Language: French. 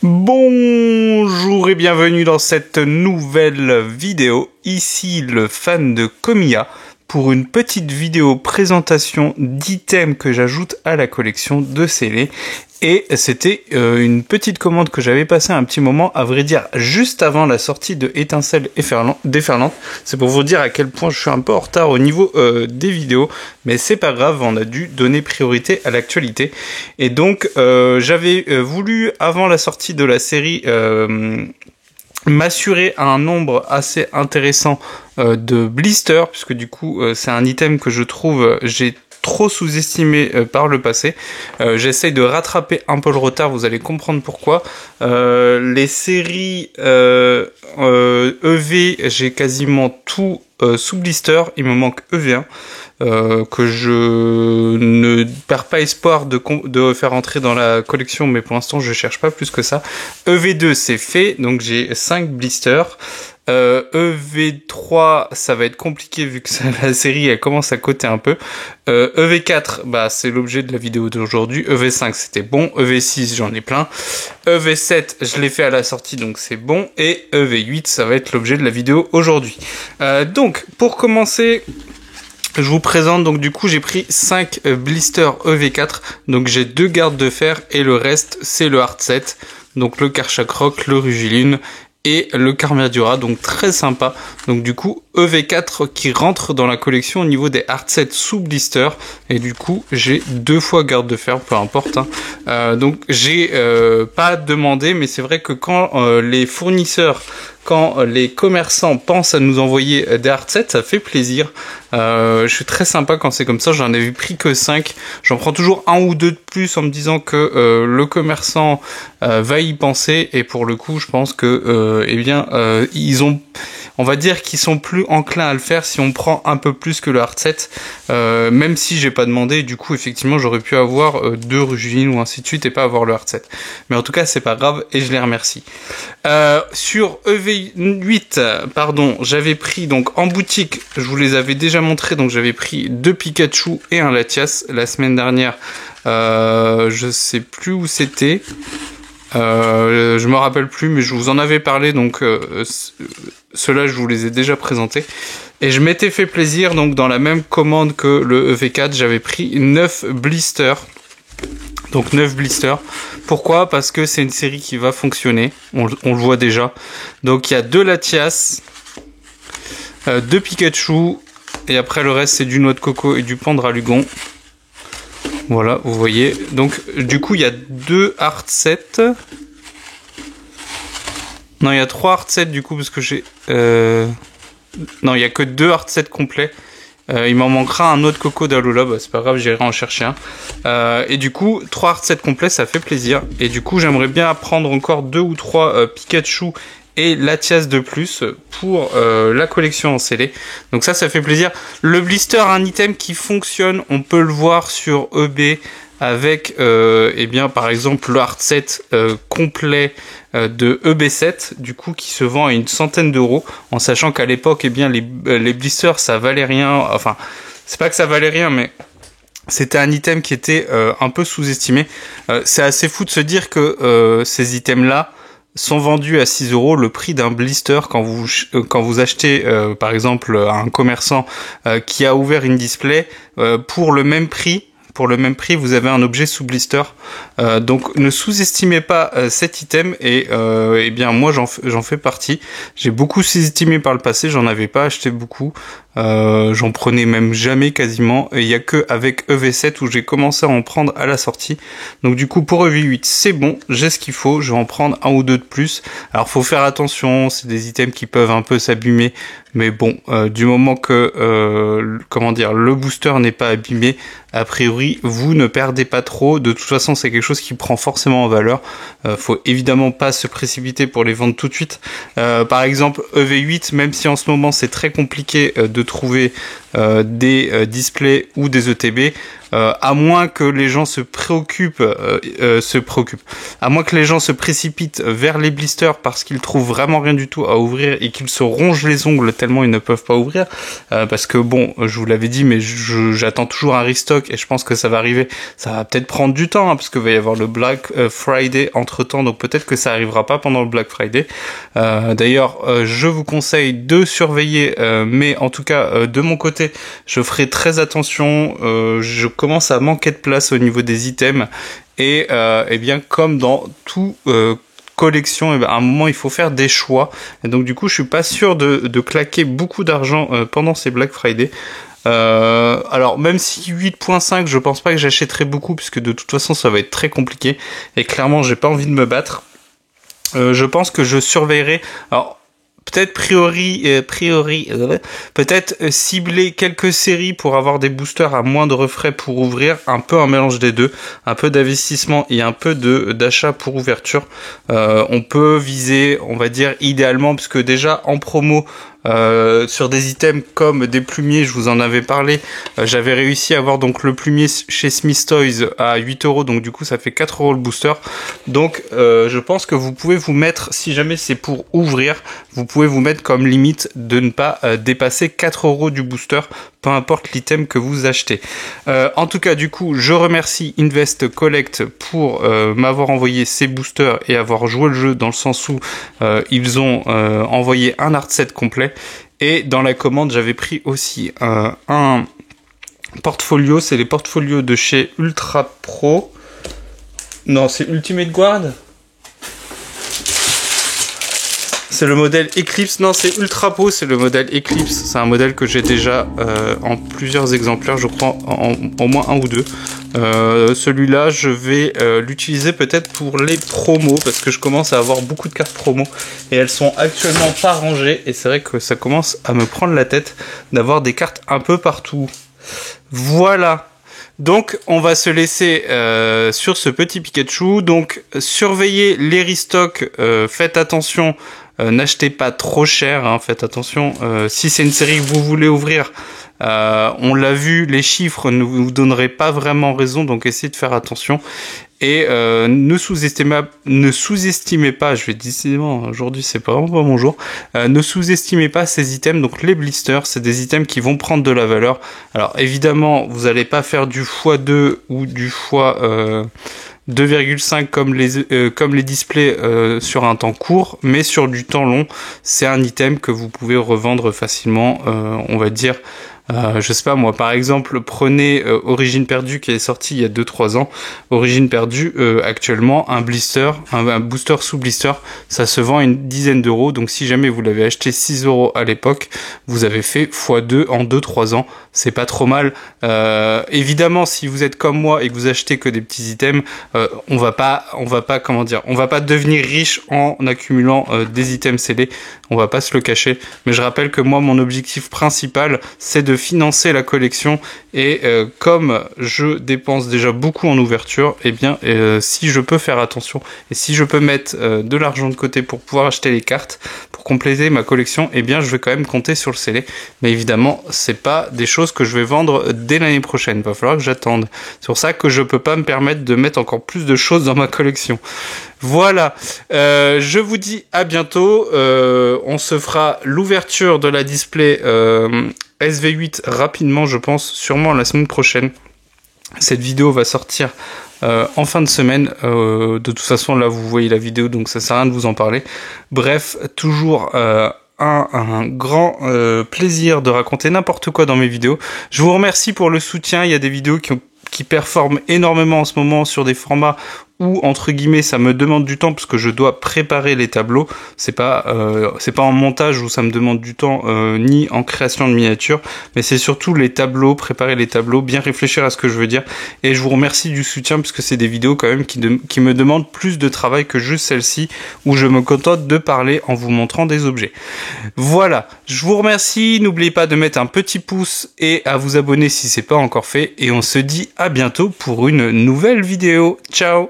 Bonjour et bienvenue dans cette nouvelle vidéo, ici le fan de Komiya pour une petite vidéo présentation d'items que j'ajoute à la collection de scellés. Et c'était une petite commande que j'avais passée un petit moment, à vrai dire, juste avant la sortie de Étincelle déferlante. C'est pour vous dire à quel point je suis un peu en retard au niveau des vidéos, mais c'est pas grave, on a dû donner priorité à l'actualité. Et donc, j'avais voulu, avant la sortie de la série, m'assurer un nombre assez intéressant de blisters, puisque du coup, c'est un item que je trouve, j'ai trop sous-estimé par le passé. J'essaye de rattraper un peu le retard, vous allez comprendre pourquoi. Les séries EV, j'ai quasiment tout sous blister, il me manque EV1. Que je ne perds pas espoir de faire entrer dans la collection, mais pour l'instant je cherche pas plus que ça. EV2 c'est fait, donc j'ai 5 blisters. EV3 ça va être compliqué vu que la série elle commence à coter un peu. EV4 bah c'est l'objet de la vidéo d'aujourd'hui. EV5 c'était bon, EV6 j'en ai plein, EV7 je l'ai fait à la sortie donc c'est bon, et EV8 ça va être l'objet de la vidéo aujourd'hui. Donc pour commencer, je vous présente, donc du coup j'ai pris 5 blisters EV4, donc j'ai 2 gardes de fer et le reste c'est le hard set, donc le Karchak Rock, le Rugilune et le Carmiadura, donc très sympa. Donc du coup EV4 qui rentre dans la collection au niveau des hard sets sous blister, et du coup j'ai 2 fois garde de fer, peu importe hein. Donc j'ai pas demandé, mais c'est vrai que quand les fournisseurs, quand les commerçants pensent à nous envoyer des hard sets, ça fait plaisir. Je suis très sympa quand c'est comme ça. J'en avais pris que 5. J'en prends toujours un ou deux de plus en me disant que le commerçant va y penser. Et pour le coup, je pense que ils ont, on va dire qu'ils sont plus enclins à le faire si on prend un peu plus que le hard set. Même si j'ai pas demandé, du coup effectivement j'aurais pu avoir 2 Rugilines ou ainsi de suite et pas avoir le hard set. Mais en tout cas c'est pas grave et je les remercie. Sur EV8, pardon, j'avais pris donc en boutique, je vous les avais déjà montré, donc j'avais pris 2 Pikachu et un Latias la semaine dernière. Je sais plus où c'était. Je me rappelle plus, mais je vous en avais parlé, donc ceux-là je vous les ai déjà présentés. Et je m'étais fait plaisir, donc dans la même commande que le EV4, j'avais pris 9 blisters. Donc 9 blisters. Pourquoi? Parce que c'est une série qui va fonctionner, on le voit déjà. Donc il y a 2 Latias, 2 Pikachu, et après le reste c'est du noix de coco et du Pandralugon. Voilà, vous voyez. Donc du coup il y a 2 hard sets. Non, il y a 3 hard sets du coup, parce que j'ai... Non, il y a que 2 hard sets complets. Il m'en manquera un autre coco d'Alola, bah, c'est pas grave, j'irai en chercher un. Et du coup, 3 hard sets complets, ça fait plaisir. Et du coup, j'aimerais bien prendre encore 2 ou 3 Pikachu et Latias de plus pour la collection en scellé. Donc ça fait plaisir. Le blister, un item qui fonctionne, on peut le voir sur eBay avec par exemple le hard set complet de EB7, du coup qui se vend à une centaine d'euros, en sachant qu'à l'époque les blisters ça valait rien, enfin c'est pas que ça valait rien, mais c'était un item qui était un peu sous-estimé. C'est assez fou de se dire que ces items là sont vendus à 6 euros, le prix d'un blister quand vous achetez par exemple à un commerçant qui a ouvert une display pour le même prix. Pour le même prix, vous avez un objet sous blister. Donc ne sous-estimez pas cet item, et bien moi j'en fais partie. J'ai beaucoup sous-estimé par le passé, j'en avais pas acheté beaucoup. J'en prenais même jamais quasiment. Et il y a que avec EV7 où j'ai commencé à en prendre à la sortie. Donc du coup pour EV8 c'est bon, j'ai ce qu'il faut, je vais en prendre un ou deux de plus. Alors faut faire attention, c'est des items qui peuvent un peu s'abîmer. Mais bon, du moment que le booster n'est pas abîmé, a priori vous ne perdez pas trop. De toute façon c'est quelque chose qui prend forcément en valeur. Faut évidemment pas se précipiter pour les vendre tout de suite. Par exemple EV8, même si en ce moment c'est très compliqué de trouver des displays ou des ETB, à moins que les gens se préoccupent, à moins que les gens se précipitent vers les blisters parce qu'ils trouvent vraiment rien du tout à ouvrir et qu'ils se rongent les ongles tellement ils ne peuvent pas ouvrir, parce que bon, je vous l'avais dit, mais j'attends toujours un restock et je pense que ça va arriver. Ça va peut-être prendre du temps, hein, parce que va y avoir le Black Friday entre temps, donc peut-être que ça arrivera pas pendant le Black Friday. D'ailleurs, je vous conseille de surveiller, mais en tout cas de mon côté, je ferai très attention. Je commence à manquer de place au niveau des items et bien comme dans tout collection, et ben, à un moment il faut faire des choix, et donc du coup je suis pas sûr de claquer beaucoup d'argent pendant ces Black Friday. Alors même si 8.5 je pense pas que j'achèterai beaucoup, puisque de toute façon ça va être très compliqué et clairement j'ai pas envie de me battre. Je pense que je surveillerai, alors peut-être peut-être cibler quelques séries pour avoir des boosters à moindre frais pour ouvrir, un peu un mélange des deux, un peu d'investissement et un peu d'achat pour ouverture. On peut viser, on va dire idéalement, parce que déjà en promo, sur des items comme des plumiers, je vous en avais parlé, j'avais réussi à avoir donc le plumier chez Smith Toys à 8€, donc du coup ça fait 4€ le booster. Donc je pense que vous pouvez vous mettre, si jamais c'est pour ouvrir, vous pouvez vous mettre comme limite de ne pas dépasser 4€ du booster, peu importe l'item que vous achetez. En tout cas, du coup, je remercie Invest Collect pour m'avoir envoyé ces boosters et avoir joué le jeu, dans le sens où ils ont envoyé un art set complet. Et dans la commande, j'avais pris aussi un portfolio. C'est les portfolios de chez Ultra Pro. Non, c'est Ultimate Guard. C'est le modèle Eclipse. Non, c'est Ultra Pro, c'est le modèle Eclipse. C'est un modèle que j'ai déjà en plusieurs exemplaires, je crois, en moins un ou deux. Celui-là, je vais l'utiliser peut-être pour les promos, parce que je commence à avoir beaucoup de cartes promo et elles sont actuellement pas rangées. Et c'est vrai que ça commence à me prendre la tête d'avoir des cartes un peu partout. Voilà. Donc on va se laisser sur ce petit Pikachu. Donc surveillez les restocks, faites attention, n'achetez pas trop cher, hein, faites attention. Si c'est une série que vous voulez ouvrir, on l'a vu, les chiffres ne vous donneraient pas vraiment raison, donc essayez de faire attention. Et ne sous-estimez pas, je vais décidément, aujourd'hui c'est pas vraiment pas mon jour, ne sous-estimez pas ces items. Donc les blisters, c'est des items qui vont prendre de la valeur. Alors évidemment, vous n'allez pas faire du x2 ou du x 2,5 comme les displays sur un temps court, mais sur du temps long, c'est un item que vous pouvez revendre facilement, on va dire. Je sais pas moi, par exemple, prenez Origine Perdue qui est sorti il y a 2-3 ans. Origine Perdue, actuellement, un blister, un booster sous blister, ça se vend une dizaine d'euros. Donc si jamais vous l'avez acheté 6€ à l'époque, vous avez fait x2 en 2-3 ans. C'est pas trop mal. Évidemment, si vous êtes comme moi et que vous achetez que des petits items, on va pas devenir riche en accumulant des items scellés. On va pas se le cacher. Mais je rappelle que moi, mon objectif principal, c'est de financer la collection, et comme je dépense déjà beaucoup en ouverture, et bien si je peux faire attention et si je peux mettre de l'argent de côté pour pouvoir acheter les cartes pour compléter ma collection, et bien je vais quand même compter sur le scellé. Mais évidemment, c'est pas des choses que je vais vendre dès l'année prochaine, va falloir que j'attende. C'est pour ça que je peux pas me permettre de mettre encore plus de choses dans ma collection. Voilà, je vous dis à bientôt. On se fera l'ouverture de la display SV8 rapidement, je pense, sûrement la semaine prochaine. Cette vidéo va sortir en fin de semaine. De toute façon, là, vous voyez la vidéo, donc ça sert à rien de vous en parler. Bref, toujours un grand plaisir de raconter n'importe quoi dans mes vidéos. Je vous remercie pour le soutien. Il y a des vidéos qui performent énormément en ce moment sur des formats où, entre guillemets, ça me demande du temps parce que je dois préparer les tableaux. C'est pas en montage où ça me demande du temps, ni en création de miniatures, mais c'est surtout les tableaux, préparer les tableaux, bien réfléchir à ce que je veux dire. Et je vous remercie du soutien, parce que c'est des vidéos quand même qui me demandent plus de travail que juste celle-ci, où je me contente de parler en vous montrant des objets. Voilà, je vous remercie. N'oubliez pas de mettre un petit pouce et à vous abonner si c'est pas encore fait. Et on se dit à bientôt pour une nouvelle vidéo. Ciao!